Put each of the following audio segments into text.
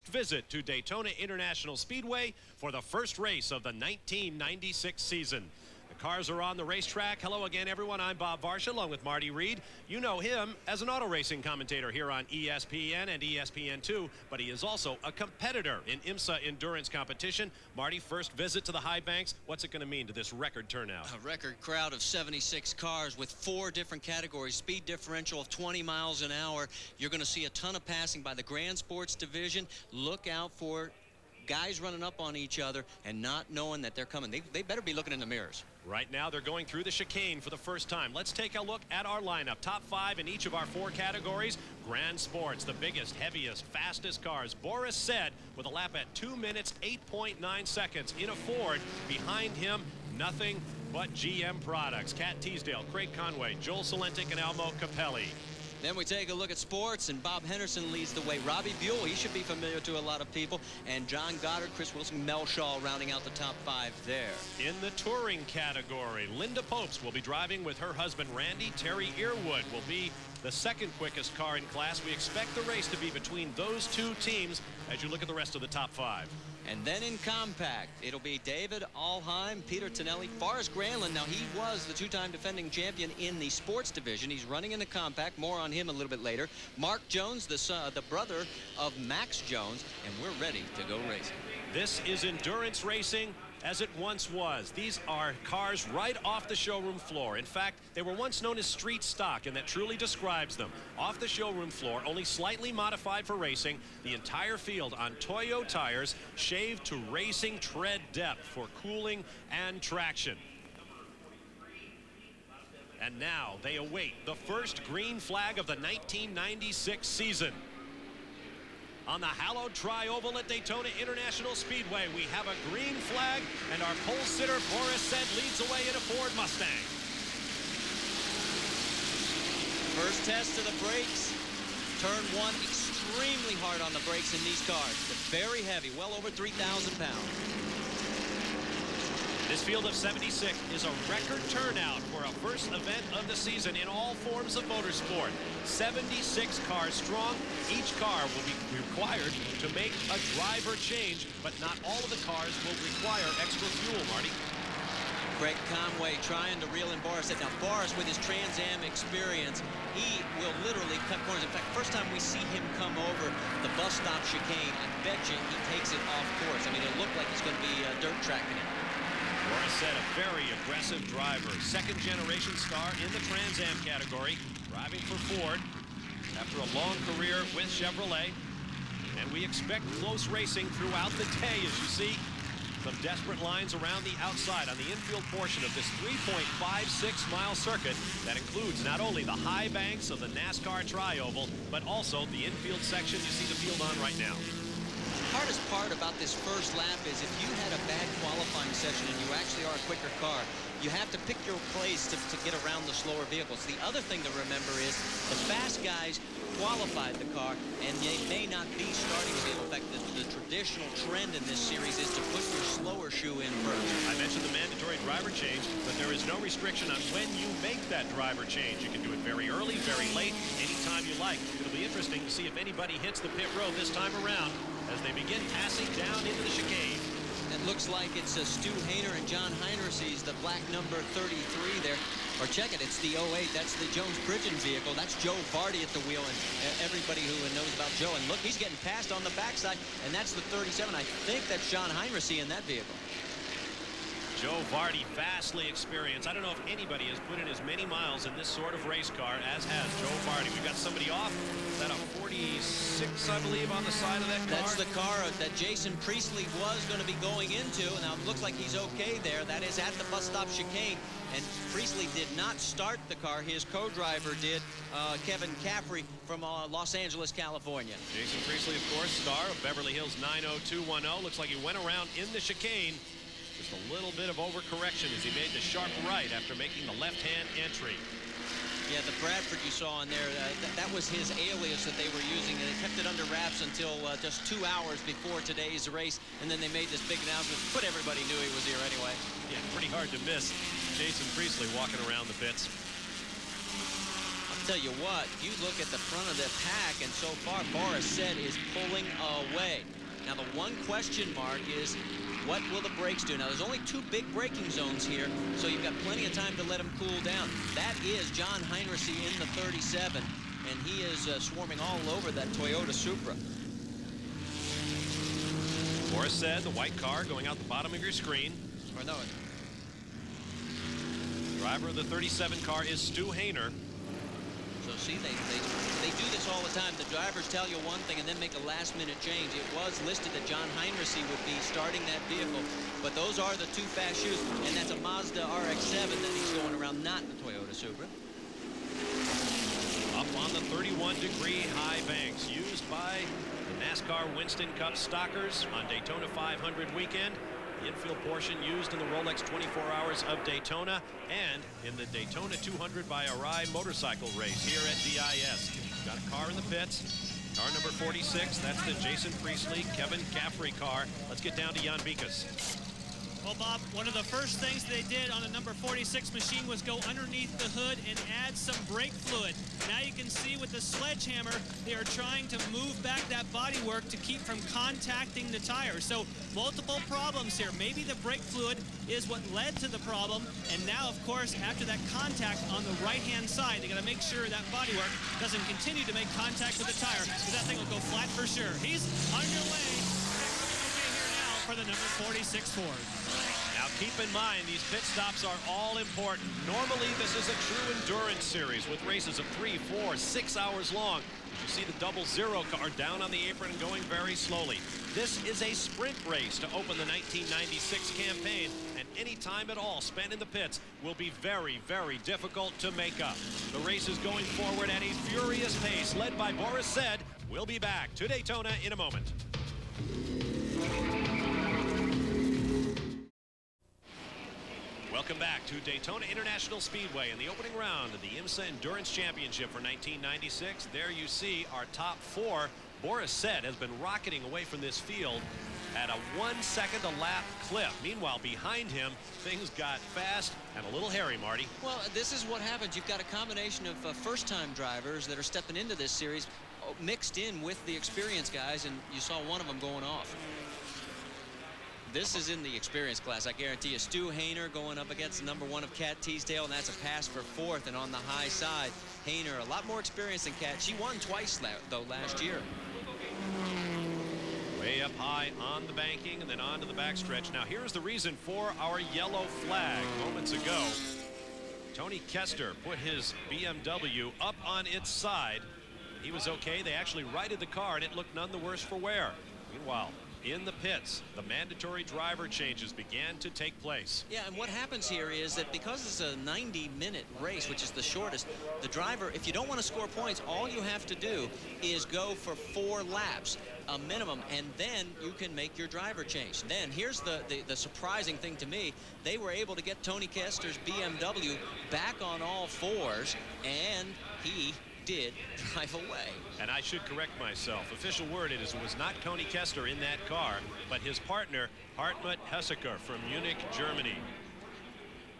visit to Daytona International Speedway for the first race of the 1996 season. The cars are on the racetrack. Hello again, everyone. I'm Bob Varsha, along with Marty Reed. You know him as an auto racing commentator here on ESPN and ESPN2, but he is also a competitor in IMSA endurance competition. Marty, first visit to the high banks. What's it going to mean to this record turnout? A record crowd of 76 cars with 4 different categories, speed differential of 20 miles an hour. You're going to see a ton of passing by the Grand Sports division. Look out for guys running up on each other and not knowing that they're coming. They better be looking in the mirrors. Right now, they're going through the chicane for the first time. Let's take a look at our lineup. Top 5 in each of our 4 categories. Grand Sports, the biggest, heaviest, fastest cars. Boris Said with a lap at 2 minutes, 8.9 seconds in a Ford. Behind him, nothing but GM products. Cat Teasdale, Craig Conway, Joel Salentic, and Almo Capelli. Then we take a look at sports, and Bob Henderson leads the way. Robbie Buell, he should be familiar to a lot of people. And John Goddard, Chris Wilson, Mel Shaw rounding out the top 5 there. In the touring category, Linda Popes will be driving with her husband Randy. Terry Earwood will be the second quickest car in class. We expect the race to be between those 2 teams as you look at the rest of the top 5. And then in compact, it'll be David Alheim, Peter Tonelli, Forrest Granlund. Now, he was the 2-time defending champion in the sports division. He's running in the compact. More on him a little bit later. Mark Jones, the brother of Max Jones, and we're ready to go racing. This is endurance racing as it once was. These are cars right off the showroom floor. In fact, they were once known as street stock, and that truly describes them. Off the showroom floor, only slightly modified for racing. The entire field on Toyo tires, shaved to racing tread depth for cooling and traction. And now they await the first green flag of the 1996 season. On the hallowed tri-oval at Daytona International Speedway, we have a green flag, and our pole sitter, Boris Said, leads away in a Ford Mustang. First test of the brakes. Turn 1, extremely hard on the brakes in these cars. They're very heavy, well over 3,000 pounds. This field of 76 is a record turnout for a first event of the season in all forms of motorsport. 76 cars strong. Each car will be required to make a driver change, but not all of the cars will require extra fuel, Marty. Craig Conway trying to reel in Boris. Now, Boris, with his Trans Am experience, he will literally cut corners. In fact, first time we see him come over the bus stop chicane, I bet you he takes it off course. I mean, it looked like he's going to be dirt tracking it. Boris Said, a very aggressive driver. Second-generation star in the Trans Am category, driving for Ford after a long career with Chevrolet. And we expect close racing throughout the day, as you see. Some desperate lines around the outside on the infield portion of this 3.56-mile circuit that includes not only the high banks of the NASCAR Tri-Oval, but also the infield section you see the field on right now. The hardest part about this first lap is if you had a bad qualifying session and you actually are a quicker car, you have to pick your place to get around the slower vehicles. The other thing to remember is the fast guys qualified the car, and they may not be starting the vehicle. In fact, the traditional trend in this series is to put your slower shoe in first. I mentioned the mandatory driver change, but there is no restriction on when you make that driver change. You can do it very early, very late, anytime you like. It'll be interesting to see if anybody hits the pit road this time around as they begin passing down into the chicane. It looks like it's Stu Hayner and John Heinrichs, the black number 33 there. Or check it, it's the 08. That's the Jones-Pridgeon vehicle. That's Joe Vardy at the wheel, and everybody who knows about Joe. And look, he's getting passed on the backside, and that's the 37. I think that's John Heinrichs in that vehicle. Joe Vardy, vastly experienced. I don't know if anybody has put in as many miles in this sort of race car as has Joe Vardy. We've got somebody off. Is that a 46, I believe, on the side of that car? That's the car that Jason Priestley was going to be going into. Now, it looks like he's okay there. That is at the bus stop chicane. And Priestley did not start the car. His co-driver did, Kevin Caffrey from Los Angeles, California. Jason Priestley, of course, star of Beverly Hills 90210. Looks like he went around in the chicane. Just a little bit of overcorrection as he made the sharp right after making the left-hand entry. Yeah, the Bradford you saw in there, that was his alias that they were using, and they kept it under wraps until just 2 hours before today's race, and then they made this big announcement, but everybody knew he was here anyway. Yeah, pretty hard to miss Jason Priestley walking around the pits. tell you what, you look at the front of the pack, and so far, Boris Said is pulling away. Now, the one question mark is, what will the brakes do? Now, there's only 2 big braking zones here, so you've got plenty of time to let them cool down. That is John Heinrichs in the 37, and he is swarming all over that Toyota Supra. Boris Said, the white car going out the bottom of your screen. Or no. Driver of the 37 car is Stu Hainer. So see, they do this all the time. The drivers tell you one thing and then make a last-minute change. It was listed that John Heinrichs would be starting that vehicle, but those are the 2 fast shoes, and that's a Mazda RX-7 that he's going around, not the Toyota Supra. Up on the 31-degree high banks used by the NASCAR Winston Cup stockers on Daytona 500 weekend. The infield portion used in the Rolex 24 Hours of Daytona and in the Daytona 200 by Arai motorcycle race here at DIS. Got a car in the pits. Car number 46. That's the Jason Priestley, Kevin Caffrey car. Let's get down to Jan Bikas. Well, Bob, one of the first things they did on the number 46 machine was go underneath the hood and add some brake fluid. Now you can see with the sledgehammer, they are trying to move back that bodywork to keep from contacting the tire. So multiple problems here. Maybe the brake fluid is what led to the problem. And now, of course, after that contact on the right-hand side, they got to make sure that bodywork doesn't continue to make contact with the tire, because that thing will go flat for sure. He's underway. Okay here now for the number 46 Ford. Now keep in mind, these pit stops are all important. Normally this is a true endurance series with races of 3, 4, 6 hours long. You see the 00 car down on the apron and going very slowly. This is a sprint race to open the 1996 campaign, and any time at all spent in the pits will be very, very difficult to make up. The race is going forward at a furious pace, led by Boris Said. We'll be back to Daytona in a moment. Welcome back to Daytona International Speedway in the opening round of the IMSA Endurance Championship for 1996. There you see our top 4. Boris Said has been rocketing away from this field at a 1 second a lap clip. Meanwhile, behind him, things got fast and a little hairy, Marty. Well, this is what happens. You've got a combination of first-time drivers that are stepping into this series mixed in with the experienced guys, and you saw one of them going off. This is in the experience class, I guarantee you. Stu Hainer going up against the number 1 of Kat Teasdale, and that's a pass for 4th. And on the high side, Hainer, a lot more experience than Kat. She won twice, though, last year. Way up high on the banking and then on to the backstretch. Now, here's the reason for our yellow flag. Moments ago, Tony Kester put his BMW up on its side. He was okay. They actually righted the car, and it looked none the worse for wear. Meanwhile, in the pits, the mandatory driver changes began to take place. Yeah, and what happens here is that because it's a 90-minute race, which is the shortest, the driver, if you don't want to score points, all you have to do is go for 4 laps, a minimum, and then you can make your driver change. Then here's the surprising thing to me. They were able to get Tony Kester's BMW back on all 4s, and he did drive away. And I should correct myself. Official word it was not Tony Kester in that car, but his partner, Hartmut Hesseker from Munich, Germany.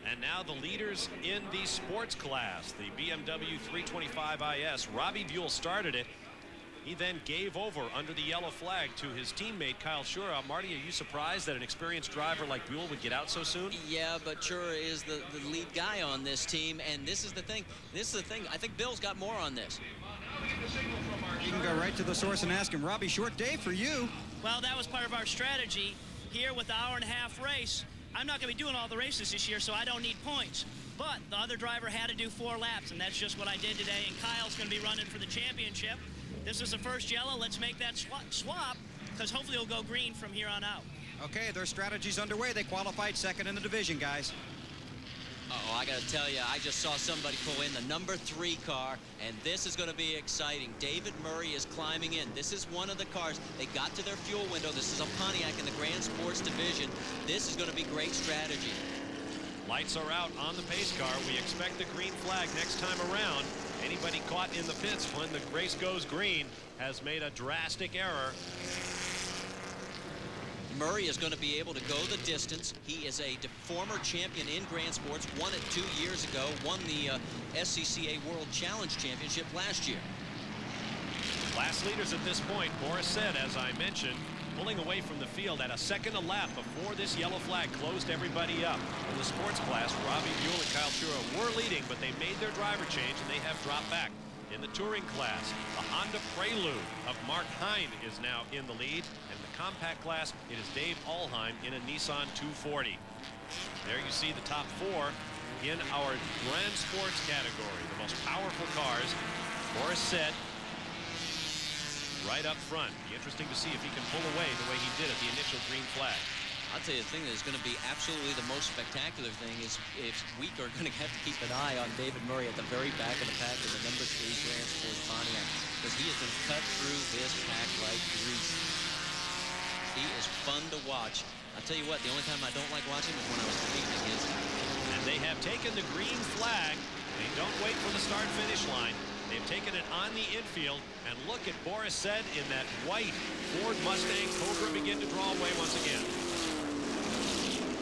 And now the leaders in the sports class, the BMW 325 IS. Robbie Buell started it. He then gave over under the yellow flag to his teammate, Kyle Schura. Marty, are you surprised that an experienced driver like Buell would get out so soon? Yeah, but Schura is the lead guy on this team, and this is the thing. I think Bill's got more on this. You can go right to the source and ask him. Robbie, short day for you. Well, that was part of our strategy here with the hour-and-a-half race. I'm not going to be doing all the races this year, so I don't need points. But the other driver had to do 4 laps, and that's just what I did today. And Kyle's going to be running for the championship. This is the first yellow. Let's make that swap, because hopefully it'll go green from here on out. Okay, their strategy's underway. They qualified 2nd in the division, guys. Uh-oh, I got to tell you, I just saw somebody pull in the number 3 car, and this is going to be exciting. David Murray is climbing in. This is one of the cars. They got to their fuel window. This is a Pontiac in the Grand Sports division. This is going to be great strategy. Lights are out on the pace car. We expect the green flag next time around. Anybody caught in the pits when the race goes green has made a drastic error. Murray is going to be able to go the distance. He is a former champion in Grand Sports, won it 2 years ago, won the SCCA World Challenge Championship last year. Last leaders at this point, Boris said, as I mentioned, pulling away from the field at a second a lap before this yellow flag closed everybody up. In the sports class, Robbie Buell and Kyle Chura were leading, but they made their driver change and they have dropped back. In the touring class, the Honda Prelude of Mark Hine is now in the lead. And the compact class, it is Dave Allheim in a Nissan 240. There you see the top 4 in our Grand Sports category. The most powerful cars. Boris said, right up front. Be interesting to see if he can pull away the way he did at the initial green flag. I'll tell you the thing that is going to be absolutely the most spectacular thing is if we are going to have to keep an eye on David Murray at the very back of the pack in the number 3 Grand Sports Pontiac, because he has been cut through this pack like grease. He is fun to watch. I'll tell you what, the only time I don't like watching is when I was competing against him. And they have taken the green flag. They don't wait for the start-finish line. They've taken it on the infield, and look at Boris said in that white Ford Mustang Cobra begin to draw away once again.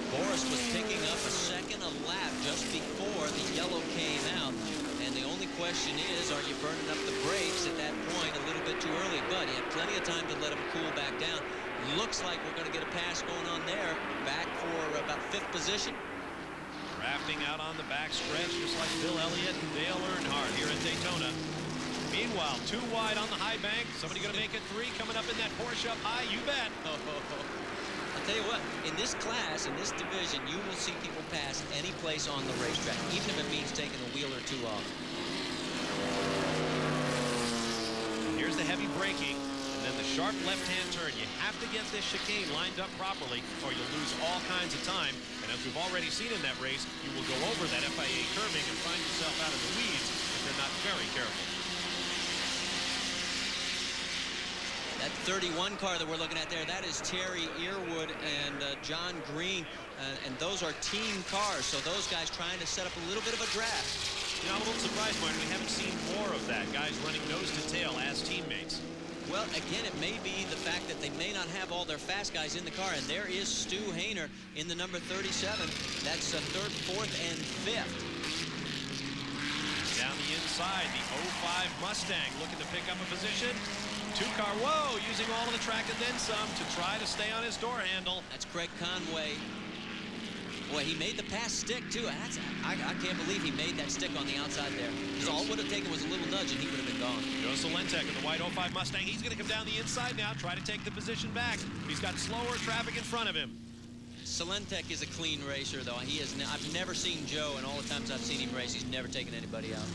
Boris was picking up a second a lap just before the yellow came out. And the only question is, are you burning up the brakes at that point a little bit too early? But he had plenty of time to let him cool back down. Looks like we're going to get a pass going on there. Back for about 5th position. Drafting out on the back stretch, just like Bill Elliott and Dale Earnhardt here at Daytona. Meanwhile, 2 wide on the high bank. Somebody going to make it 3 coming up in that Porsche up high? You bet. I'll tell you what, in this class, in this division, you will see people pass any place on the racetrack, even if it means taking a wheel or 2 off. Here's the heavy braking, and then the sharp left-hand turn. You have to get this chicane lined up properly, or you'll lose all kinds of time. And as we've already seen in that race, you will go over that FIA curving and find yourself out of the weeds if they're not very careful. That 31 car that we're looking at there, that is Terry Earwood and John Green, and those are team cars, so those guys trying to set up a little bit of a draft. You know, I'm a little surprised, Martin, we haven't seen more of that, guys running nose to tail as teammates. Well, again, it may be the fact that they may not have all their fast guys in the car, and there is Stu Hayner in the number 37. That's 3rd, 4th, and 5th. Down the inside, the 05 Mustang looking to pick up a position. 2-car, whoa, using all of the track and then some to try to stay on his door handle. That's Craig Conway. Boy, he made the pass stick, too. I can't believe he made that stick on the outside there. Because all it would have taken was a little nudge, and he would have been gone. Joe Salentek in the white 05 Mustang. He's going to come down the inside now, try to take the position back. He's got slower traffic in front of him. Salentek is a clean racer, though. I've never seen Joe, and all the times I've seen him race, he's never taken anybody out.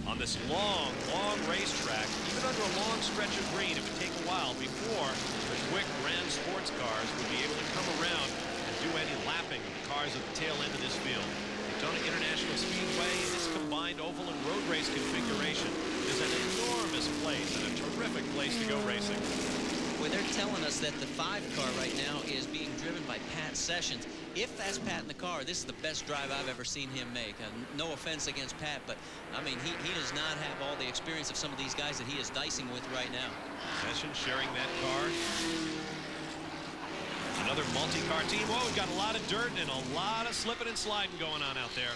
On this long, long racetrack, even under a long stretch of green, it would take a while before the quick Grand Sports cars would be able to come around and do any lapping of the cars at the tail end of this field. Daytona International Speedway, in its combined oval and road race configuration, is an enormous place and a terrific place to go racing. Well, they're telling us that the 5-car right now is being driven by Pat Sessions. If that's Pat in the car, this is the best drive I've ever seen him make. No offense against Pat, but, I mean, he does not have all the experience of some of these guys that he is dicing with right now. Sessions sharing that car. Another multi-car team. Whoa, we've got a lot of dirt and a lot of slipping and sliding going on out there.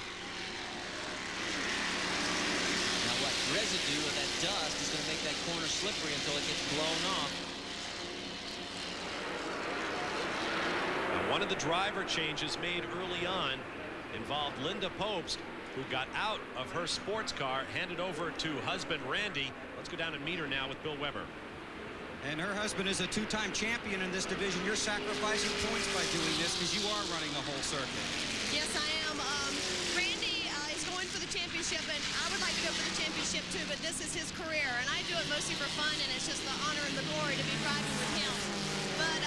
Now, what residue of that dust is going to make that corner slippery until it gets blown off. One of the driver changes made early on involved Linda Popst, who got out of her sports car, handed over to husband Randy. Let's go down and meet her now with Bill Weber. And her husband is a 2-time champion in this division. You're sacrificing points by doing this because you are running the whole circuit. Yes, I am. Randy is going for the championship, and I would like to go for the championship too, but this is his career, and I do it mostly for fun, and it's just the honor and the glory to be driving with him. But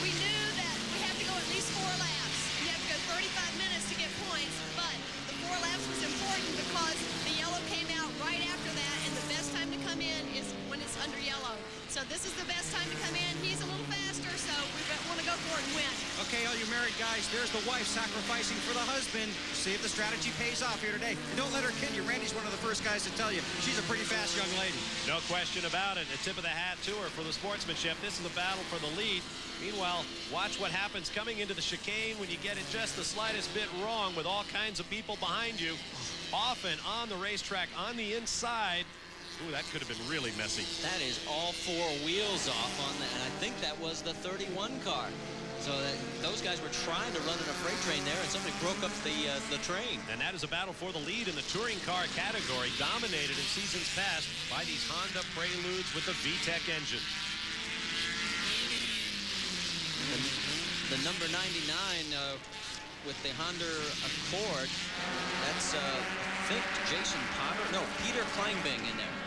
we knew that we have to go at least 4 laps. You have to go 35 minutes to get points, but the 4 laps was important because the yellow came out right after that, and the best time to come in is when it's under yellow. So this is the best time to come in. He's a little faster, so we want to go go for it and win. Okay, all you married guys, there's the wife sacrificing for the husband. See if the strategy pays off here today. And don't let her kid you. Randy's one of the first guys to tell you she's a pretty fast young lady. No question about it. A tip of the hat to her for the sportsmanship. This is a battle for the lead. Meanwhile, watch what happens coming into the chicane when you get it just the slightest bit wrong with all kinds of people behind you. Often on the racetrack, on the inside. Ooh, that could have been really messy. That is all four wheels off on that, and I think that was the 31 car. So those guys were trying to run in a freight train there, and somebody broke up the train. And that is a battle for the lead in the touring car category, dominated in seasons past by these Honda Preludes with the VTEC engine. The number 99 with the Honda Accord, that's I think Jason Potter, no, Peter Kleinbing in there.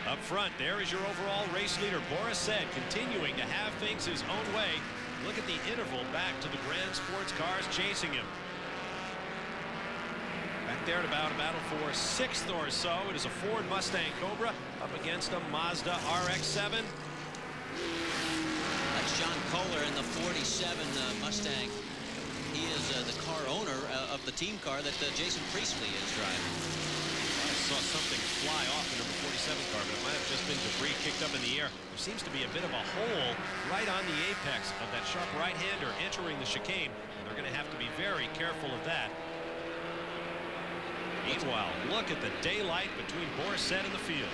Up front, there is your overall race leader, Boris Said, continuing to have things his own way. Look at the interval back to the Grand Sports cars chasing him. Back there at about a battle for sixth or so. It is a Ford Mustang Cobra up against a Mazda RX-7. That's John Kohler in the 47 Mustang. He is the car owner of the team car that Jason Priestley is driving. I saw something fly off the number 47 car, but it might have just been debris kicked up in the air. There seems to be a bit of a hole right on the apex of that sharp right-hander entering the chicane. And they're going to have to be very careful of that. Meanwhile, look at the daylight between Boris Said and the field.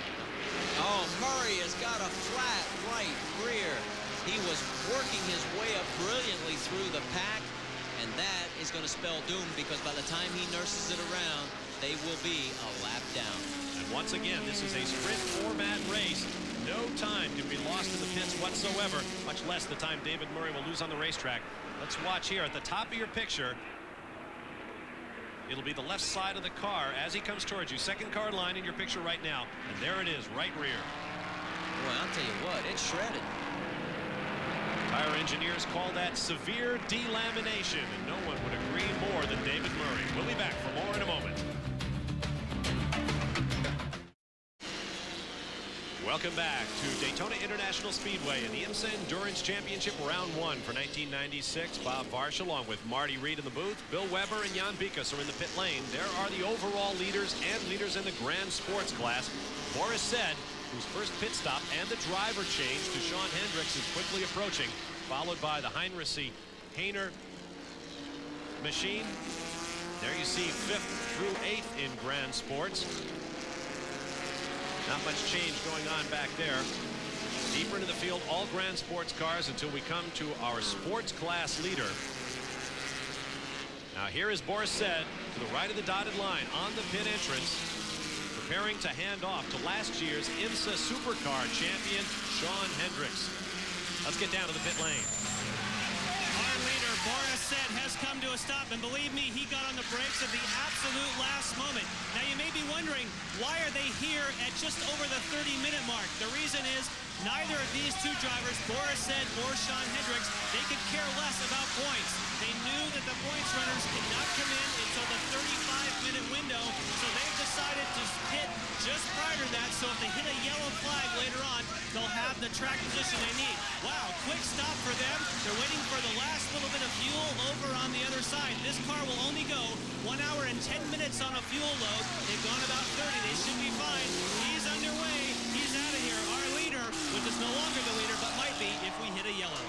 Oh, Murray has got a flat right rear. He was working his way up brilliantly through the pack, and that is going to spell doom because by the time he nurses it around, they will be a lap down. And once again, this is a sprint format race. No time can be lost in the pits whatsoever, much less the time David Murray will lose on the racetrack. Let's watch here at the top of your picture. It'll be the left side of the car as he comes towards you. Second car line in your picture right now. And there it is, right rear. Well, I'll tell you what, it's shredded. Tire engineers call that severe delamination, and no one would agree more than David Murray. We'll be back for more in a moment. Welcome back to Daytona International Speedway in the IMSA Endurance Championship Round 1 for 1996. Bob Varsh along with Marty Reed in the booth. Bill Weber and Jan Bikas are in the pit lane. There are the overall leaders and leaders in the Grand Sports class. Boris Said, whose first pit stop and the driver change to Sean Hendricks is quickly approaching, followed by the Heinrichs-Hainer machine. There you see 5th through 8th in Grand Sports. Not much change going on back there. Deeper into the field, all Grand Sports cars until we come to our sports class leader. Now here is Boris Said to the right of the dotted line on the pit entrance, preparing to hand off to last year's IMSA Supercar champion, Sean Hendricks. Let's get down to the pit lane. Our leader, Boris Said, has come to a stop, and believe me, he got on the brakes at the absolute last moment. Now, you may be wondering, why are they here at just over the 30-minute mark? The reason is neither of these two drivers, Boris Said or Sean Hendricks, they could care less about points. They knew that the points runners could not come in until the 35-minute window, so they've decided to pit just prior to that, so if they hit a yellow flag later on, they'll have the track position they need. Wow, quick stop for them. They're waiting for the last little bit of fuel over on the other side. This car will only go 1 hour and 10 minutes on a fuel load. They've gone about 30. They should be fine. He's underway. He's out of here. Our leader, which is no longer the leader, but might be if we hit a yellow.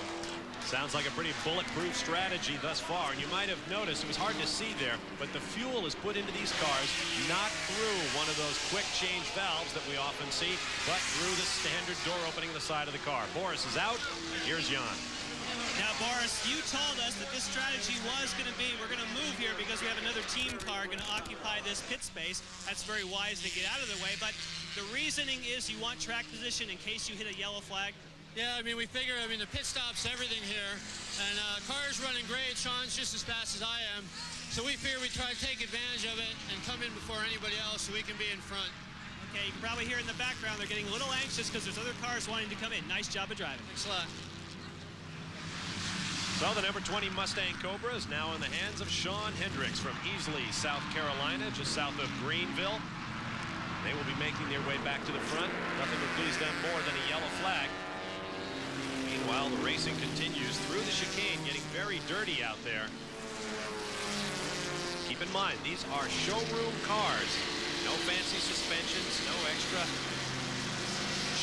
Sounds like a pretty bulletproof strategy thus far, and you might have noticed it was hard to see there, but the fuel is put into these cars not through one of those quick change valves that we often see, but through the standard door opening on the side of the car. Boris is out. Here's Jan. Now, Boris, you told us that this strategy was going to be, we're going to move here because we have another team car going to occupy this pit space. That's very wise to get out of the way, but the reasoning is you want track position in case you hit a yellow flag. Yeah, I mean, we figure, the pit stop's everything here, and car's running great. Sean's just as fast as I am, so we figure we try to take advantage of it and come in before anybody else so we can be in front. Okay, you can probably hear in the background they're getting a little anxious because there's other cars wanting to come in. Nice job of driving. Thanks a lot. So the number 20 Mustang Cobra is now in the hands of Sean Hendricks from Easley, South Carolina, just south of Greenville. They will be making their way back to the front. Nothing would please them more than a yellow flag. Meanwhile, Meanwhile, the racing continues through the chicane, getting very dirty out there. Keep in mind, these are showroom cars. No fancy suspensions, no extra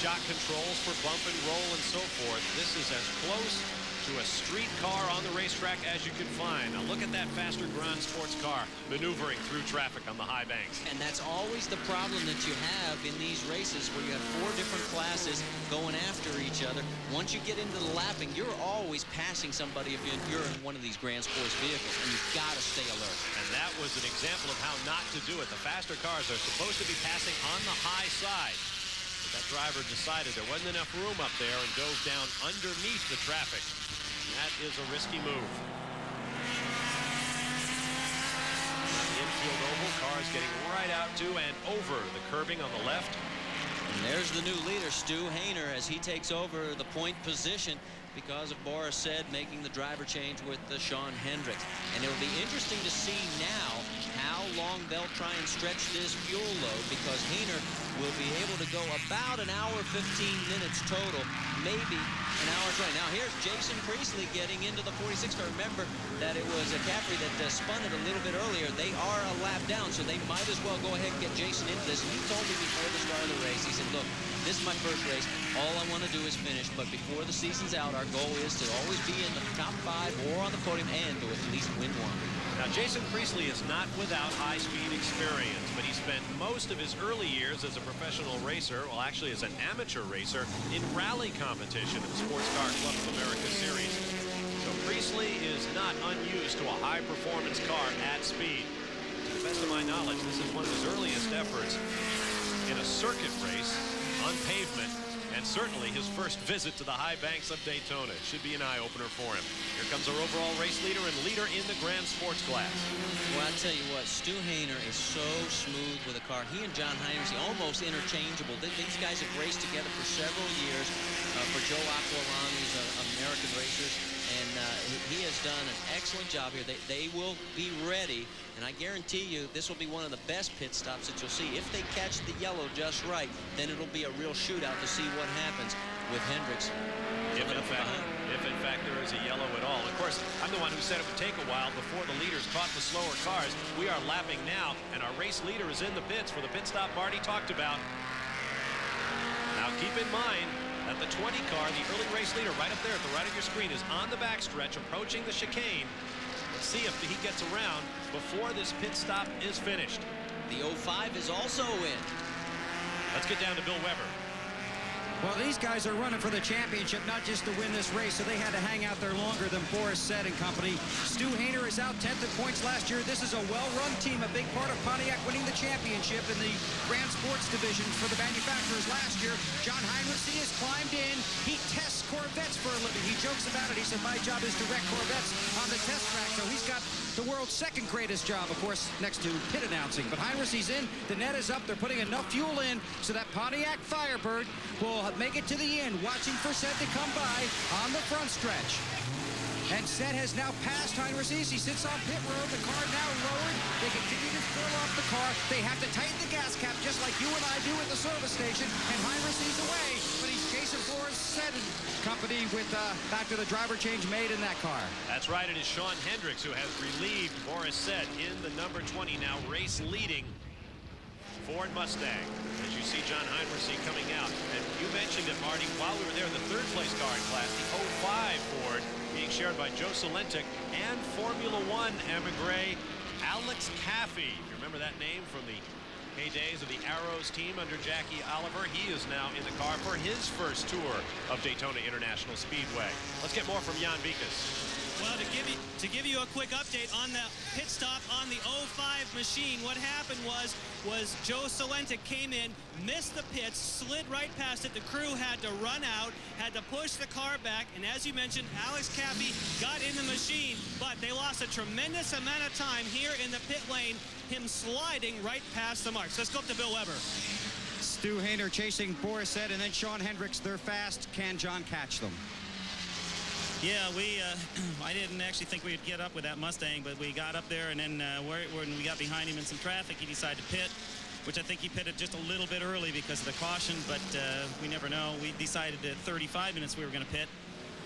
shock controls for bump and roll and so forth. This is as close to a street car on the racetrack as you can find. Now look at that faster ground sports car maneuvering through traffic on the high banks. And that's always the problem that you have in these races where you have 4 different classes going after each other. Once you get into the lapping, you're always passing somebody if you're in one of these grand sports vehicles, and you've got to stay alert. And that was an example of how not to do it. The faster cars are supposed to be passing on the high side. But that driver decided there wasn't enough room up there and dove down underneath the traffic. That is a risky move. Infield oval, cars getting right out to and over the curbing on the left. And there's the new leader, Stu Hainer, as he takes over the point position because of Boris Said making the driver change with Sean Hendricks. And it'll be interesting to see now how long they'll try and stretch this fuel load, because Hainer will be able to go about an hour 15 minutes total, maybe an hour 20. Now here's Jason Priestley getting into the 46 car. Remember that it was Caffrey that spun it a little bit earlier. They are a lap down, so they might as well go ahead and get Jason into this. And he told me before the start of the race, he said, look, this is my first race. All I want to do is finish, but before the season's out, our goal is to always be in the top 5 or on the podium and to at least win one. Now, Jason Priestley is not without high-speed experience, but he spent most of his early years as a professional racer, well, actually as an amateur racer, in rally competition in the Sports Car Club of America Series. So Priestley is not unused to a high-performance car at speed. To the best of my knowledge, this is one of his earliest efforts in a circuit race on pavement, and certainly his first visit to the high banks of Daytona. It should be an eye-opener for him. Here comes our overall race leader and leader in the Grand Sports class. Well, I tell you what, Stu Hainer is so smooth with a car. He and John Heinrich almost interchangeable. These guys have raced together for several years. For Joe Aquilani's American Racers, and he has done an excellent job here. They will be ready, and I guarantee you this will be one of the best pit stops that you'll see. If they catch the yellow just right, then it'll be a real shootout to see what happens with Hendricks. If in fact there is a yellow at all. Of course, I'm the one who said it would take a while before the leaders caught the slower cars. We are lapping now, and our race leader is in the pits for the pit stop Marty talked about. Now keep in mind that the 20 car, the early race leader right up there at the right of your screen, is on the backstretch approaching the chicane. Let's see if he gets around before this pit stop is finished. The 05 is also in. Let's get down to Bill Weber. Well, these guys are running for the championship, not just to win this race, so they had to hang out there longer than Boris Said and company. Stu Hainer is out 10th in points last year. This is a well-run team, a big part of Pontiac winning the championship in the Grand Sports division for the manufacturers last year. John Heinrich has climbed in. He tests Corvettes for a living. He jokes about it. He said, my job is to wreck Corvettes on the test track, so he's got the world's second greatest job, of course, next to pit announcing. But Heinrich, he's in. The net is up. They're putting enough fuel in so that Pontiac Firebird will make it to the end, watching for Said to come by on the front stretch. And Said has now passed Heinrich. He sits on pit road. The car now lowered. They continue to fill up the car. They have to tighten the gas cap just like you and I do at the service station. And Heinrich, he's away. But he's chasing Boris Said and company with after the driver change made in that car. That's right. It is Sean Hendricks who has relieved Boris Said in the number 20, now race leading Ford Mustang. As you see John Heinrich coming out. And you mentioned it, Marty, while we were there, the third place car in class, the 05 Ford, being shared by Joe Salentic and Formula One emigre Alex Caffey. You remember that name from the heydays of the Arrows team under Jackie Oliver? He is now in the car for his first tour of Daytona International Speedway. Let's get more from Jan Bikas. Well, to give you a quick update on the pit stop on the 05 machine, what happened was Joe Salentic came in, missed the pits, slid right past it. The crew had to run out, had to push the car back, and as you mentioned, Alex Caffey got in the machine, but they lost a tremendous amount of time here in the pit lane, him sliding right past the marks. Let's go up to Bill Weber. Stu Hainer chasing Boris Said, and then Sean Hendricks. They're fast. Can John catch them? Yeah, I didn't actually think we'd get up with that Mustang, but we got up there, and then when we got behind him in some traffic, he decided to pit, which I think he pitted just a little bit early because of the caution, but we never know. We decided at 35 minutes we were going to pit,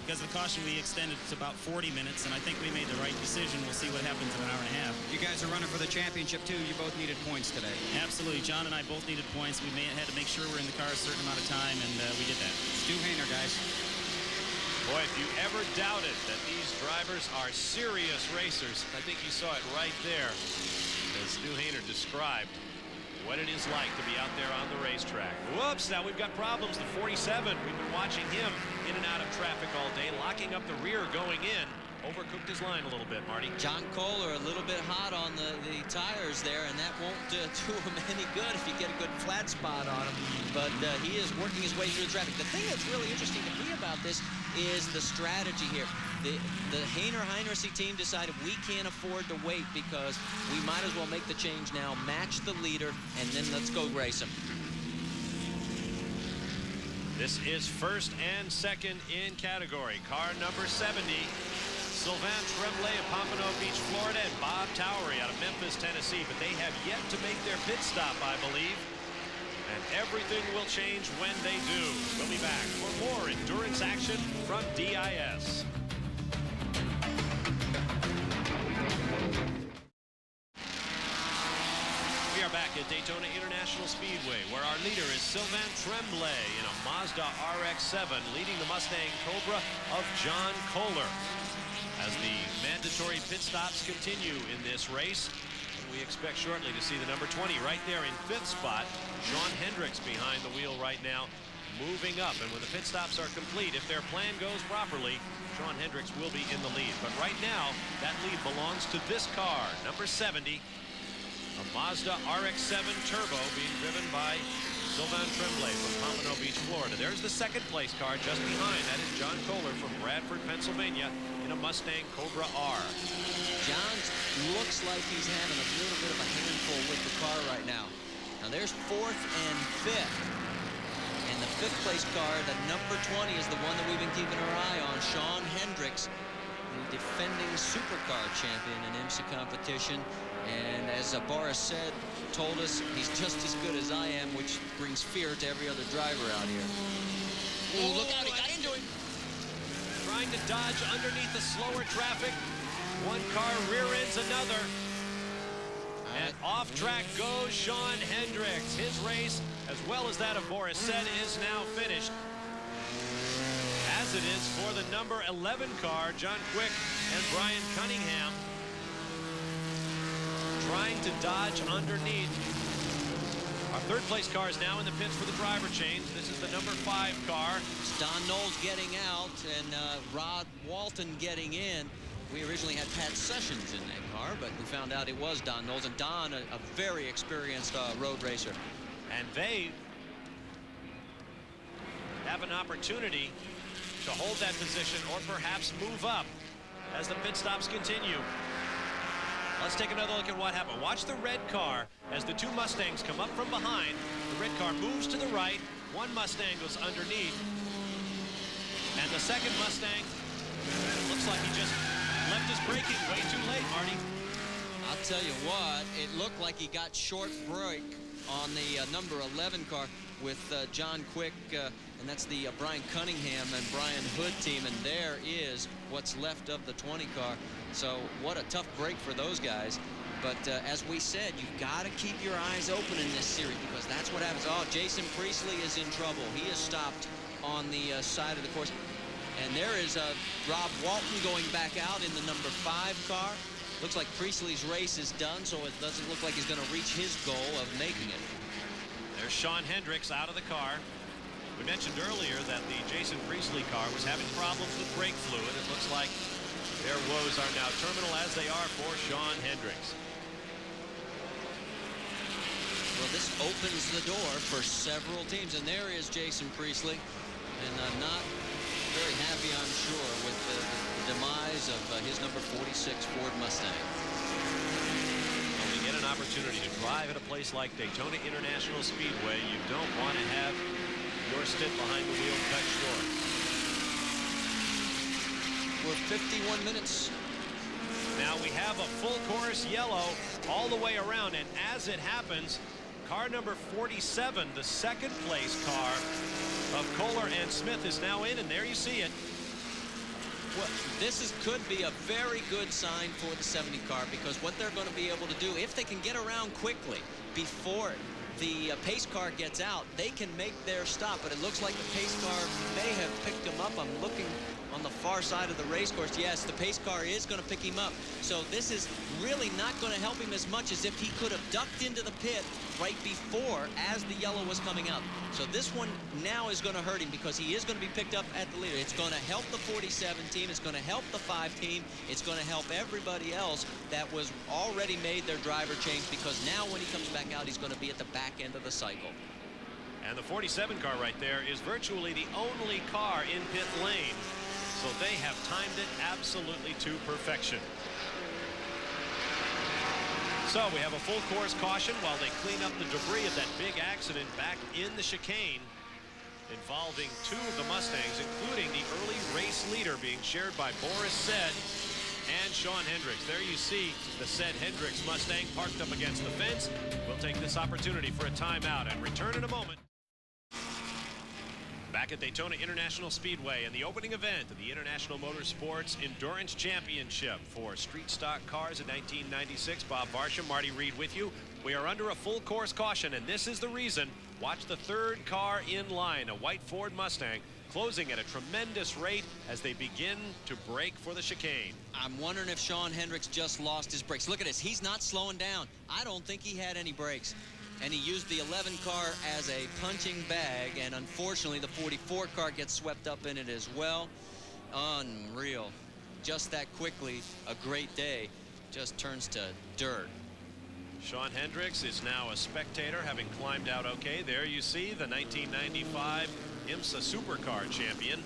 because of the caution, we extended it to about 40 minutes, and I think we made the right decision. We'll see what happens in an hour and a half. You guys are running for the championship, too. You both needed points today. Absolutely. John and I both needed points. We had to make sure we're in the car a certain amount of time, and we did that. Stu Hainer, guys. Boy, if you ever doubted that these drivers are serious racers, I think you saw it right there as Stu Hainer described what it is like to be out there on the racetrack. Whoops, now we've got problems. The 47, we've been watching him in and out of traffic all day, locking up the rear going in. Overcooked his line a little bit, Marty. John Kohler a little bit hot on the tires there, and that won't do him any good if you get a good flat spot on him. But he is working his way through the traffic. The thing that's really interesting to me about this is the strategy here. The Hainer-Heinrichs team decided we can't afford to wait because we might as well make the change now, match the leader, and then let's go race him. This is first and second in category. Car number 70. Sylvain Tremblay of Pompano Beach, Florida, and Bob Towery out of Memphis, Tennessee. But they have yet to make their pit stop, I believe. And everything will change when they do. We'll be back for more endurance action from DIS. We are back at Daytona International Speedway, where our leader is Sylvain Tremblay in a Mazda RX-7, leading the Mustang Cobra of John Kohler. As the mandatory pit stops continue in this race, and we expect shortly to see the number 20 right there in fifth spot. Shawn Hendricks behind the wheel right now, moving up. And when the pit stops are complete, if their plan goes properly, Shawn Hendricks will be in the lead. But right now, that lead belongs to this car, number 70, a Mazda RX-7 Turbo being driven by Sylvain Tremblay from Pompano Beach, Florida. There's the second place car just behind. That is John Kohler from Bradford, Pennsylvania, in a Mustang Cobra R. John looks like he's having a little bit of a handful with the car right now. Now there's fourth and fifth. And the fifth place car, the number 20, is the one that we've been keeping our eye on. Shawn Hendricks, the defending supercar champion in IMSA competition. And as Boris said, told us he's just as good as I am, which brings fear to every other driver out here. Ooh, look out, he got into him. Trying to dodge underneath the slower traffic. One car rear ends another. And off track goes Shawn Hendricks. His race, as well as that of Boris said, is now finished. As it is for the number 11 car, John Quick and Brian Cunningham, trying to dodge underneath. Our third place car is now in the pits for the driver change. This is the number 5 car. It's Don Knowles getting out and Rod Walton getting in. We originally had Pat Sessions in that car, but we found out it was Don Knowles. And Don, a very experienced road racer. And they have an opportunity to hold that position or perhaps move up as the pit stops continue. Let's take another look at what happened. Watch the red car as the two Mustangs come up from behind. The red car moves to the right. One Mustang goes underneath. And the second Mustang, looks like he just left his braking way too late, Marty. I'll tell you what, it looked like he got short brake on the number 11 car with John Quick, and that's the Brian Cunningham and Brian Hood team, and there is what's left of the 20 car. So what a tough break for those guys. But as we said, you've got to keep your eyes open in this series because that's what happens. Oh, Jason Priestley is in trouble. He is stopped on the side of the course. And there is Rob Walton going back out in the number 5 car. Looks like Priestley's race is done, so it doesn't look like he's going to reach his goal of making it. There's Shawn Hendricks out of the car. We mentioned earlier that the Jason Priestley car was having problems with brake fluid. It looks like their woes are now terminal, as they are for Shawn Hendricks. Well, this opens the door for several teams, and there is Jason Priestley, and not very happy, I'm sure, with the demise of his number 46 Ford Mustang. When you get an opportunity to drive at a place like Daytona International Speedway, you don't want to have your stint behind the wheel cut short. We're 51 minutes. Now we have a full course yellow all the way around, and as it happens, car number 47, the second place car of Kohler and Smith, is now in, and there you see it. Well, could be a very good sign for the 70 car, because what they're going to be able to do, if they can get around quickly before the pace car gets out, they can make their stop. But it looks like the pace car may have picked him up. I'm looking on the far side of the race course. Yes, the pace car is going to pick him up. So this is really not going to help him as much as if he could have ducked into the pit right before as the yellow was coming up. So this one now is going to hurt him, because he is going to be picked up at the leader. It's going to help the 47 team. It's going to help the 5 team. It's going to help everybody else that was already made their driver change, because now when he comes back out, he's going to be at the back end of the cycle. And the 47 car right there is virtually the only car in pit lane. So they have timed it absolutely to perfection. So we have a full course caution while they clean up the debris of that big accident back in the chicane involving 2 of the Mustangs, including the early race leader being shared by Boris Said and Sean Hendricks. There you see the Said Hendricks Mustang parked up against the fence. We'll take this opportunity for a timeout and return in a moment. Back at Daytona International Speedway in the opening event of the International Motorsports Endurance Championship for street stock cars in 1996. Bob Barsham, Marty Reed with you. We are under a full course caution, and this is the reason. Watch the 3rd car in line, a white Ford Mustang, closing at a tremendous rate as they begin to brake for the chicane. I'm wondering if Sean Hendricks just lost his brakes. Look at this. He's not slowing down. I don't think he had any brakes. And he used the 11 car as a punching bag, and unfortunately the 44 car gets swept up in it as well. Unreal. Just that quickly, a great day just turns to dirt. Sean Hendricks is now a spectator, having climbed out okay. There you see the 1995 IMSA Supercar champion.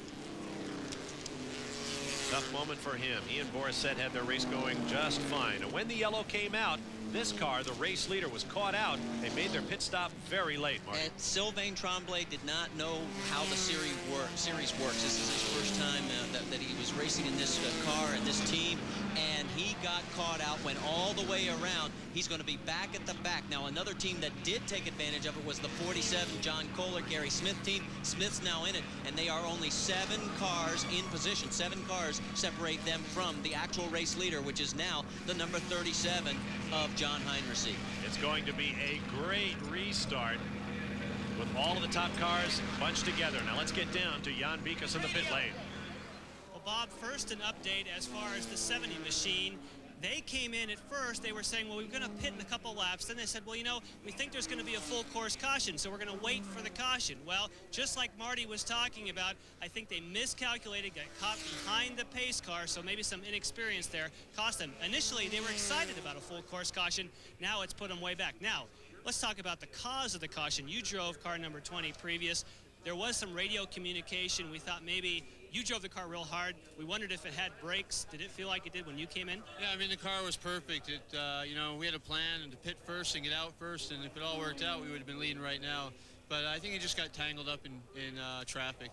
Tough moment for him. He and Boris Said had their race going just fine. And when the yellow came out, this car, the race leader, was caught out. They made their pit stop very late, Mark. And Sylvain Tremblay did not know how the series works. This is his first time that he was racing in this car and this team, and he got caught out, went all the way around. He's going to be back at the back. Now, another team that did take advantage of it was the 47 John Kohler, Gary Smith team. Smith's now in it, and they are only 7 cars in position. 7 cars separate them from the actual race leader, which is now the number 37 of John Heinrichs. It's going to be a great restart with all of the top cars bunched together. Now let's get down to Jan Bikas in the pit lane. Well, Bob, first an update as far as the 70 machine. They came in at first, they were saying, well, we're going to pit in a couple laps. Then they said, well, you know, we think there's going to be a full course caution, so we're going to wait for the caution. Well, just like Marty was talking about, I think they miscalculated, got caught behind the pace car, so maybe some inexperience there cost them. Initially, they were excited about a full course caution. Now it's put them way back. Now, let's talk about the cause of the caution. You drove car number 20 previous. There was some radio communication. We thought maybe you drove the car real hard. We wondered if it had brakes. Did it feel like it did when you came in? Yeah, I mean, the car was perfect. It, you know, we had a plan and to pit first and get out first, and if it all worked out, we would have been leading right now. But I think it just got tangled up in traffic.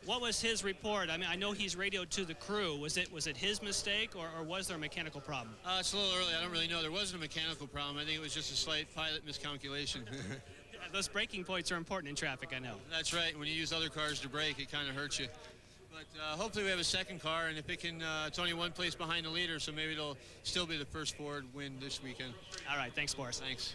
What was his report? I mean, I know he's radioed to the crew. Was it his mistake, or was there a mechanical problem? It's a little early. I don't really know. There wasn't a mechanical problem. I think it was just a slight pilot miscalculation. Those braking points are important in traffic, I know. That's right. When you use other cars to brake, it kind of hurts you. But hopefully we have a second car, and if it can, it's only 1 place behind the leader, so maybe it'll still be the first Ford win this weekend. All right, thanks, Boris. Thanks.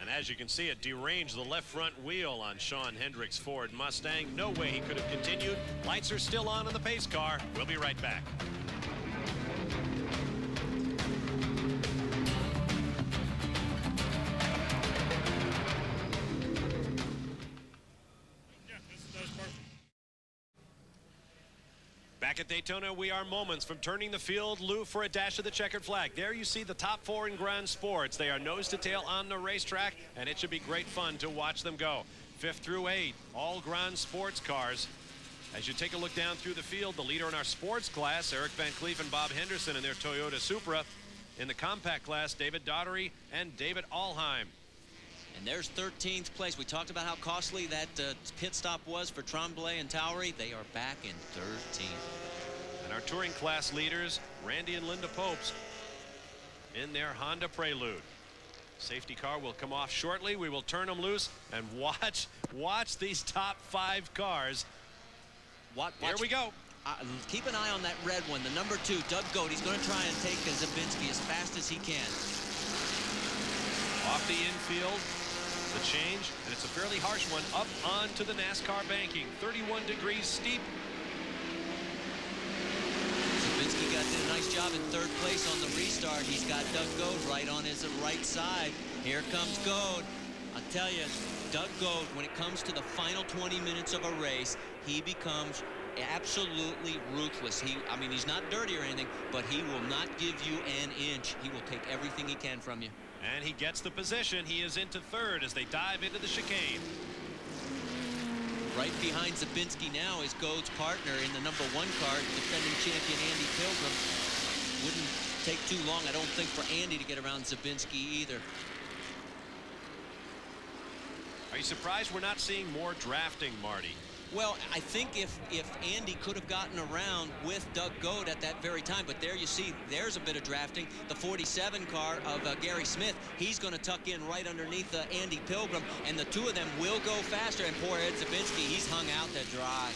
And as you can see, it deranged the left front wheel on Sean Hendricks' Ford Mustang. No way he could have continued. Lights are still on the pace car. We'll be right back. Back at Daytona, we are moments from turning the field loose for a dash of the checkered flag. There you see the top 4 in Grand Sports. They are nose to tail on the racetrack, and it should be great fun to watch them go. 5th through 8, all Grand Sports cars. As you take a look down through the field, the leader in our sports class, Eric Van Cleef and Bob Henderson in their Toyota Supra. In the compact class, David Daugherty and David Allheim. And there's 13th place. We talked about how costly that pit stop was for Tremblay and Towery. They are back in 13th. And our touring class leaders, Randy and Linda Popes, in their Honda Prelude. Safety car will come off shortly. We will turn them loose and watch these top 5 cars. Here we go. keep an eye on that red one, the number 2, Doug Goat. He's going to try and take Zabinski as fast as he can. Off the infield, the change, and it's a fairly harsh one, up onto the NASCAR banking. 31 degrees steep. Zabinski did a nice job in 3rd place on the restart. He's got Doug Goat right on his right side. Here comes Goat. I tell you, Doug Goat, when it comes to the final 20 minutes of a race, he becomes absolutely ruthless. I mean, he's not dirty or anything, but he will not give you an inch. He will take everything he can from you. And he gets the position. He is into 3rd as they dive into the chicane. Right behind Zabinski now is Goat's partner in the number 1 car, defending champion Andy Pilgrim. Wouldn't take too long, I don't think, for Andy to get around Zabinski either. Are you surprised we're not seeing more drafting, Marty? Well, I think if Andy could have gotten around with Doug Goat at that very time, but there you see, there's a bit of drafting. The 47 car of Gary Smith, he's going to tuck in right underneath Andy Pilgrim, and the 2 of them will go faster. And poor Ed Zabinski, he's hung out to dry.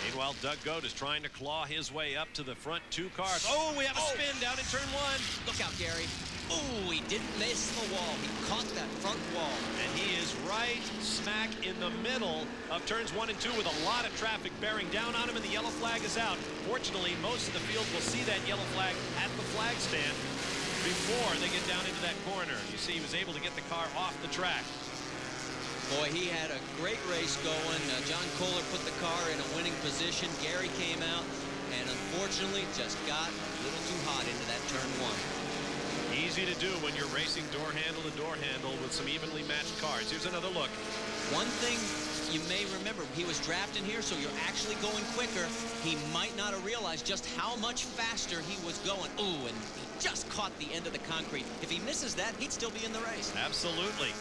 Meanwhile, Doug Goat is trying to claw his way up to the front 2 cars. Oh, we have a spin down in turn 1. Look out, Gary. Oh, he didn't miss the wall. He caught that front wall. And he is right smack in the middle of turns 1 and 2 with a lot of traffic bearing down on him, and the yellow flag is out. Fortunately, most of the field will see that yellow flag at the flag stand before they get down into that corner. You see, he was able to get the car off the track. Boy, he had a great race going. John Kohler put the car in a winning position. Gary came out and unfortunately just got a little too hot into that turn 1. Easy to do when you're racing door handle to door handle with some evenly matched cars. Here's another look. One thing you may remember, he was drafting here, so you're actually going quicker. He might not have realized just how much faster he was going. Ooh, and he just caught the end of the concrete. If he misses that, he'd still be in the race. Absolutely.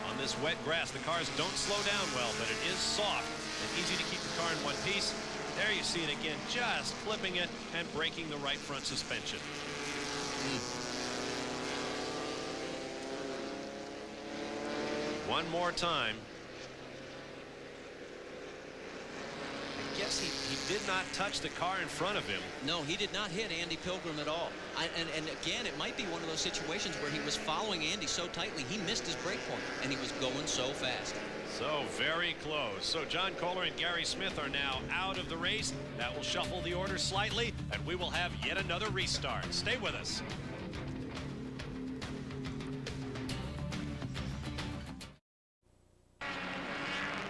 On this wet grass, the cars don't slow down well, but it is soft and easy to keep the car in one piece. There you see it again, just flipping it and breaking the right front suspension. One more time. I guess he did not touch the car in front of him. No, he did not hit Andy Pilgrim at all. And again, it might be one of those situations where he was following Andy so tightly, he missed his brake point, and he was going so fast. So very close. So John Kohler and Gary Smith are now out of the race. That will shuffle the order slightly, and we will have yet another restart. Stay with us.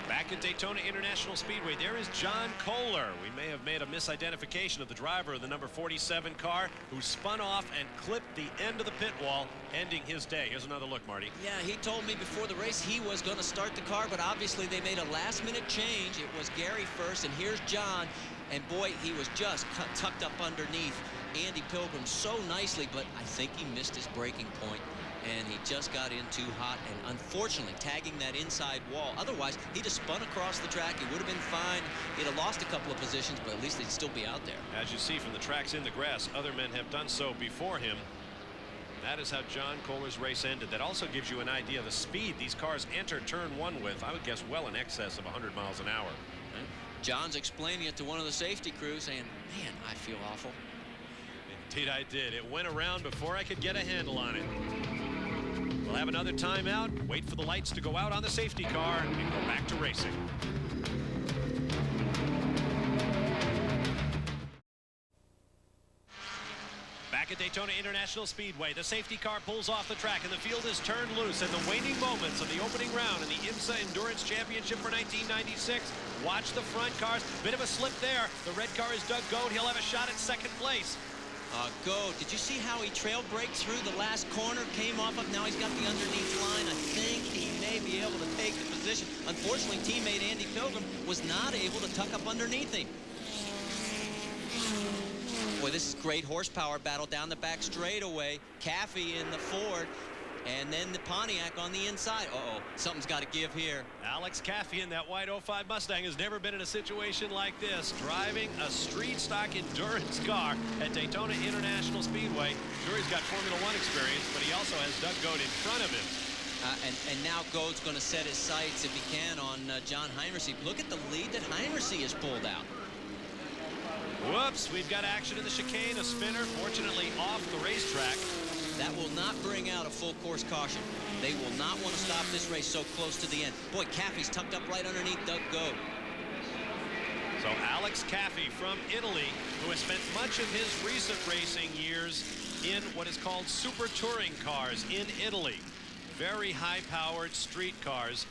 Back at Daytona International Speedway, there is John Kohler. We may have made a misidentification of the driver of the number 47 car who spun off and clipped the end of the pit wall, ending his day. Here's another look, Marty. Yeah, he told me before the race he was going to start the car, but obviously they made a last-minute change. It was Gary first, and here's John. And boy, he was just tucked up underneath Andy Pilgrim so nicely, but I think he missed his braking point. And he just got in too hot and unfortunately tagging that inside wall. Otherwise, he'd have spun across the track. He would have been fine. He'd have lost a couple of positions, but at least he'd still be out there. As you see from the tracks in the grass, other men have done so before him. That is how John Kohler's race ended. That also gives you an idea of the speed these cars enter turn 1 with. I would guess well in excess of 100 miles an hour. John's explaining it to one of the safety crew, saying, man, I feel awful. Indeed I did. It went around before I could get a handle on it. We'll have another timeout, wait for the lights to go out on the safety car, and go back to racing. Back at Daytona International Speedway, the safety car pulls off the track and the field is turned loose. And the waning moments of the opening round in the IMSA Endurance Championship for 1996. Watch the front cars. Bit of a slip there. The red car is Doug Goat. He'll have a shot at second place. Goat, did you see how he trail braked through the last corner, came off of, now he's got the underneath line. I think he may be able to take the position. Unfortunately, teammate Andy Pilgrim was not able to tuck up underneath him. Boy, this is great horsepower battle down the back straightaway. Caffey in the Ford, and then the Pontiac on the inside. Uh-oh, something's got to give here. Alex Caffey in that white 05 Mustang has never been in a situation like this, driving a street stock endurance car at Daytona International Speedway. Sure, he's got Formula One experience, but he also has Doug Goat in front of him. And now Gode's going to set his sights, if he can, on John Heinrichs. Look at the lead that Heinrichs has pulled out. Whoops, we've got action in the chicane. A spinner, fortunately, off the racetrack. That will not bring out a full course caution. They will not want to stop this race so close to the end. Boy, Caffey's tucked up right underneath Doug Gode. So Alex Caffey from Italy, who has spent much of his recent racing years in what is called super touring cars in Italy. Very high-powered street cars,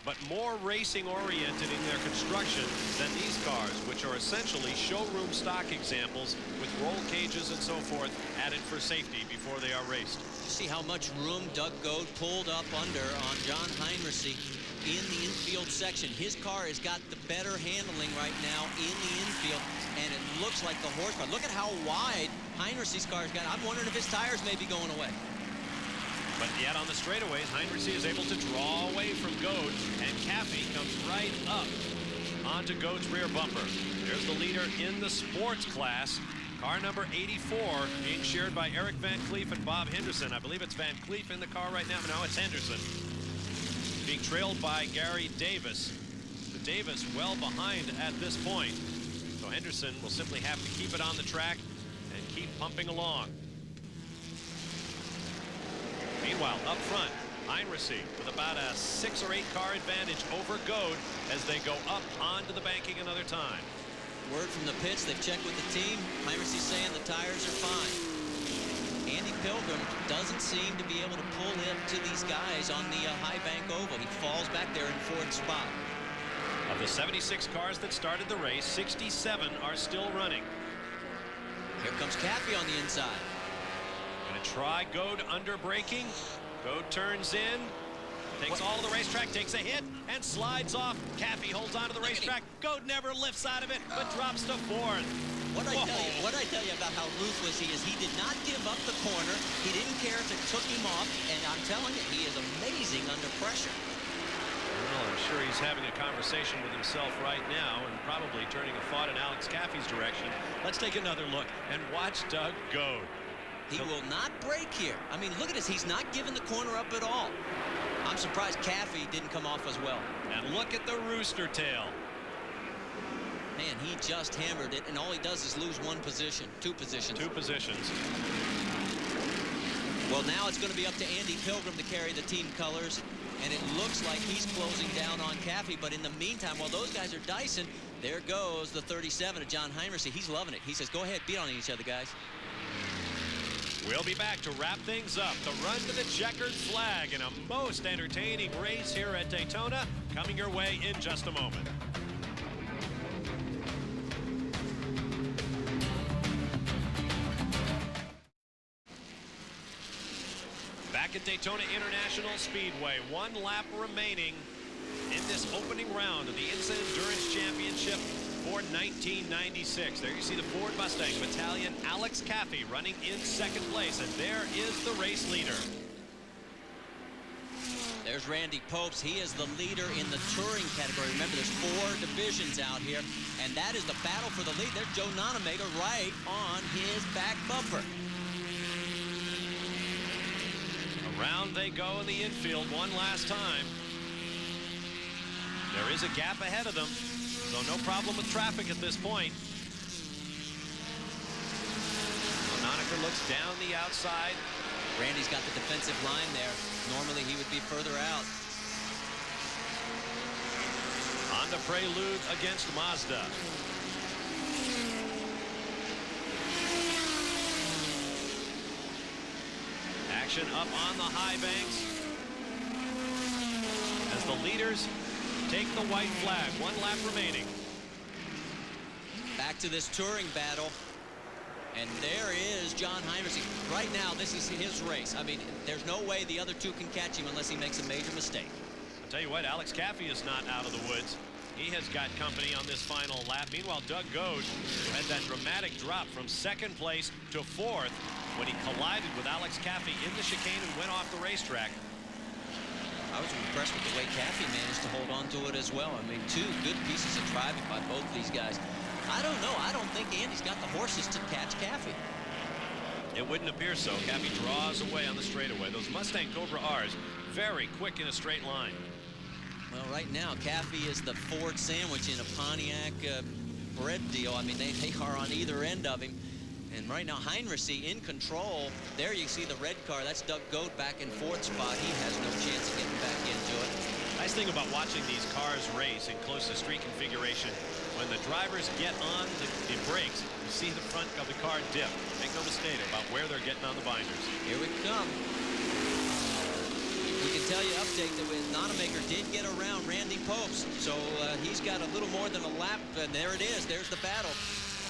but more racing-oriented in their construction than these cars, which are essentially showroom stock examples with roll cages and so forth added for safety before they are raced. You see how much room Doug Gode pulled up under on John Heinrichs in the infield section. His car has got the better handling right now in the infield, and it looks like the horsepower. Look at how wide Heinrichs' car's got. I'm wondering if his tires may be going away. But yet on the straightaways, Heinrichs is able to draw away from Gode, and Caffey comes right up onto Gode's rear bumper. There's the leader in the sports class. Car number 84 being shared by Eric Van Cleef and Bob Henderson. I believe it's Van Cleef in the car right now. No, it's Henderson. Being trailed by Gary Davis. Davis well behind at this point. So Henderson will simply have to keep it on the track and keep pumping along. Meanwhile, up front, Heinrichs with about a 6 or 8 car advantage over Gode as they go up onto the banking another time. Word from the pits, they've checked with the team. Heinrichs saying the tires are fine. Andy Pilgrim doesn't seem to be able to pull him to these guys on the high bank oval. He falls back there in fourth spot. Of the 76 cars that started the race, 67 are still running. Here comes Caffey on the inside. Gonna try Gode under braking. Gode turns in, takes all of the racetrack, takes a hit, and slides off. Caffey holds onto the racetrack. Gode never lifts out of it, but drops to fourth. What I tell you about how ruthless he is, he did not give up the corner. He didn't care if it took him off, and I'm telling you, he is amazing under pressure. Well, I'm sure he's having a conversation with himself right now and probably turning a thought in Alex Caffey's direction. Let's take another look and watch Doug Gode. He will not break here. I mean, look at this. He's not giving the corner up at all. I'm surprised Caffey didn't come off as well. And look at the rooster tail. Man, he just hammered it, and all he does is lose one position, two positions. Two positions. Well, now it's going to be up to Andy Pilgrim to carry the team colors, and it looks like he's closing down on Caffey. But in the meantime, while those guys are dicing, there goes the 37 of John Heinrichs. He's loving it. He says, go ahead, beat on each other, guys. We'll be back to wrap things up. The run to the checkered flag in a most entertaining race here at Daytona, coming your way in just a moment. Back at Daytona International Speedway, 1 lap remaining in this opening round of the IMSA Endurance Championship for 1996. There you see the Ford Mustang Battalion Alex Caffey running in second place, and there is the race leader. There's Randy Popes. He is the leader in the touring category. Remember, there's 4 divisions out here, and that is the battle for the lead. There's Joe Nonamaker right on his back bumper. Around they go in the infield one last time. There is a gap ahead of them, so no problem with traffic at this point. Nonamaker looks down the outside. Randy's got the defensive line there. Normally he would be further out. On to Prelude against Mazda. Action up on the high banks as the leaders take the white flag. 1 lap remaining. Back to this touring battle. And there is John Heinrichs. Right now, this is his race. I mean, there's no way the other 2 can catch him unless he makes a major mistake. I'll tell you what, Alex Caffey is not out of the woods. He has got company on this final lap. Meanwhile, Doug Gode, who had that dramatic drop from second place to fourth when he collided with Alex Caffey in the chicane and went off the racetrack. I was impressed with the way Caffey managed to hold on to it as well. I mean, 2 good pieces of driving by both these guys. I don't know. I don't think Andy's got the horses to catch Caffey. It wouldn't appear so. Cappy draws away on the straightaway. Those Mustang Cobra R's very quick in a straight line. Well, right now, Caffey is the Ford sandwich in a Pontiac bread deal. I mean, they are on either end of him. And right now, Heinrichs in control. There you see the red car. That's Doug Goad back in fourth spot. He has no chance of getting back into it. Nice thing about watching these cars race in close to street configuration, when the drivers get on the brakes, you see the front of the car dip. Make no mistake about where they're getting on the binders. Here we come. We can tell you update that Nonamaker did get around Randy Popes, so he's got a little more than a lap, and there it is. There's the battle.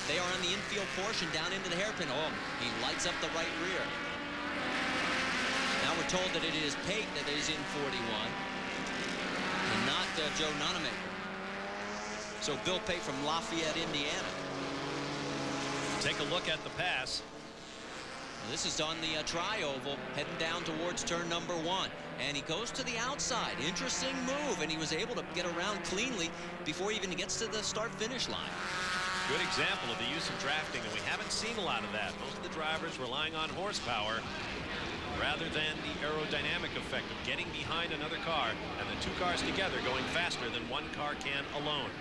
They are on the infield portion down into the hairpin. Oh, he lights up the right rear. Now we're told that it is Pate that is in 41 and not Joe Nonamaker. So Bill Pate from Lafayette, Indiana. Take a look at the pass. Well, this is on the tri-oval, heading down towards turn number 1. And he goes to the outside. Interesting move, and he was able to get around cleanly before he even gets to the start-finish line. Good example of the use of drafting, and we haven't seen a lot of that. Most of the drivers relying on horsepower rather than the aerodynamic effect of getting behind another car and the two cars together going faster than one car can alone.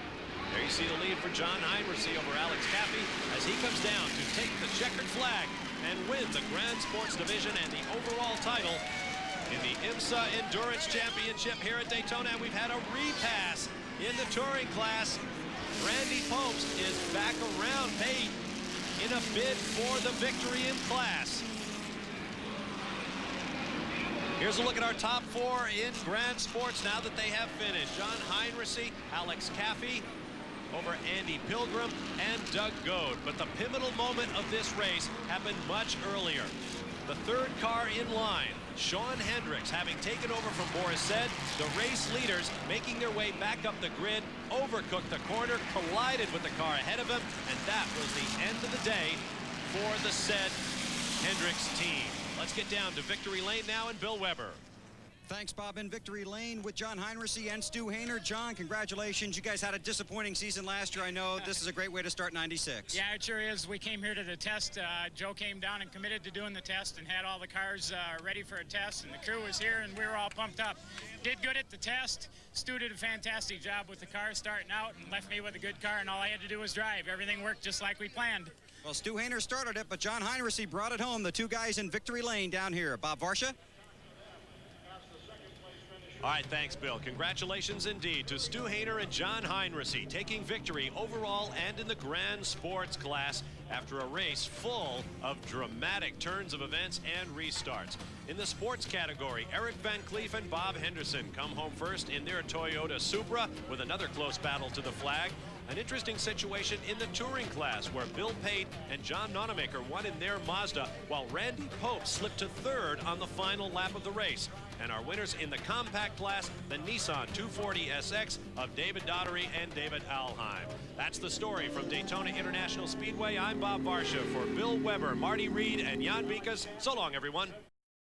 There you see the lead for John Heinrichs over Alex Caffey as he comes down to take the checkered flag and win the Grand Sports Division and the overall title in the IMSA Endurance Championship here at Daytona. And we've had a repass in the touring class. Randy Popes is back around Pate in a bid for the victory in class. Here's a look at our top 4 in Grand Sports now that they have finished. John Heinrichs, Alex Caffey over Andy Pilgrim and Doug Goad. But the pivotal moment of this race happened much earlier. The third car in line, Sean Hendricks, having taken over from Boris Said, the race leaders making their way back up the grid, overcooked the corner, collided with the car ahead of him, and that was the end of the day for the Said Hendricks team. Let's get down to Victory Lane now and Bill Weber. Thanks, Bob. In Victory Lane with John Heinrichs and Stu Hainer. John, congratulations. You guys had a disappointing season last year. I know this is a great way to start 96. Yeah, it sure is. We came here to the test. Joe came down and committed to doing the test and had all the cars ready for a test, and the crew was here, and we were all pumped up. Did good at the test. Stu did a fantastic job with the car starting out and left me with a good car, and all I had to do was drive. Everything worked just like we planned. Well, Stu Hainer started it, but John Heinrichs brought it home. The two guys in Victory Lane down here. Bob Varsha? All right, thanks, Bill. Congratulations indeed to Stu Hainer and John Heinrichs taking victory overall and in the Grand Sports class after a race full of dramatic turns of events and restarts. In the sports category, Eric Van Cleef and Bob Henderson come home first in their Toyota Supra with another close battle to the flag. An interesting situation in the touring class where Bill Pate and John Nonamaker won in their Mazda while Randy Pope slipped to third on the final lap of the race. And our winners in the compact class, the Nissan 240 SX of David Daugherty and David Alheim. That's the story from Daytona International Speedway. I'm Bob Varsha for Bill Weber, Marty Reed, and Jan Vikas. So long, everyone.